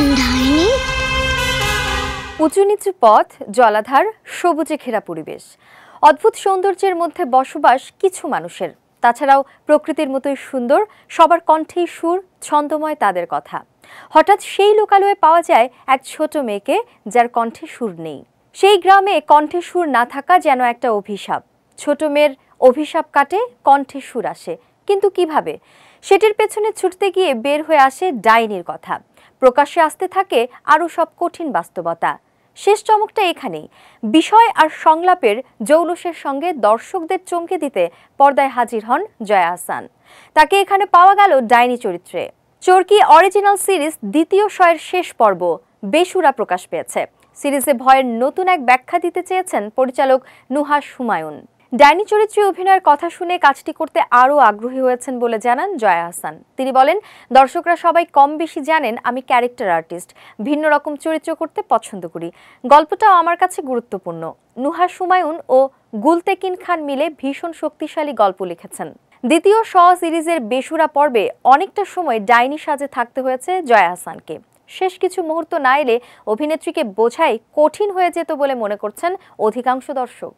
ডাইনি। উঁচু নিচু পথ, জলাধার, সবুজে ঘেরা পরিবেশ, অদ্ভুত সৌন্দর্যের মধ্যে বসবাস কিছু মানুষের। তাছাড়াও প্রকৃতির মতোই সুন্দর, সবার কণ্ঠেই সুর, ছন্দময় তাদের কথা। হঠাৎ সেই লোকালয়ে পাওয়া যায় এক ছোট মেয়েকে যার কণ্ঠে সুর নেই। সেই গ্রামে কণ্ঠে সুর না থাকা যেন একটা অভিশাপ। ছোট মেয়ের অভিশাপ কাটে, কণ্ঠে সুর আসে, কিন্তু কিভাবে? সেটির পেছনে ছুটতে গিয়ে বের হয়ে আসে ডাইনির কথা। প্রকাশ্যে আসতে থাকে আরও সব কঠিন বাস্তবতা। শেষ চমকটা এখানেই, বিষয় আর সংলাপের জৌলুসের সঙ্গে দর্শকদের চমকে দিতে পর্দায় হাজির হন জয়া আহসান। তাকে এখানে পাওয়া গেল ডাইনি চরিত্রে। চরকি অরিজিনাল সিরিজ দ্বিতীয় শয়ের শেষ পর্ব বেসুরা প্রকাশ পেয়েছে। সিরিজে ভয়ের নতুন এক ব্যাখ্যা দিতে চেয়েছেন পরিচালক নুহাস হুমায়ুন। ডাইনি চরিত্রে অভিনয়ের কথা শুনে কাজটি করতে আরও আগ্রহী হয়েছেন বলে জানান জয়া আহসান। তিনি বলেন, দর্শকরা সবাই কম বেশি জানেন আমি ক্যারেক্টার আর্টিস্ট, ভিন্ন রকম চরিত্র করতে পছন্দ করি। গল্পটাও আমার কাছে গুরুত্বপূর্ণ। নুহাস হুমায়ুন ও গুলতেকিন খান মিলে ভীষণ শক্তিশালী গল্প লিখেছেন। দ্বিতীয় শ সিরিজের বেসুরা পর্বে অনেকটা সময় ডাইনি সাজে থাকতে হয়েছে জয়া আহসানকে। শেষ কিছু মুহূর্ত না এলে অভিনেত্রীকে বোঝাই কঠিন হয়ে যেত বলে মনে করছেন অধিকাংশ দর্শক।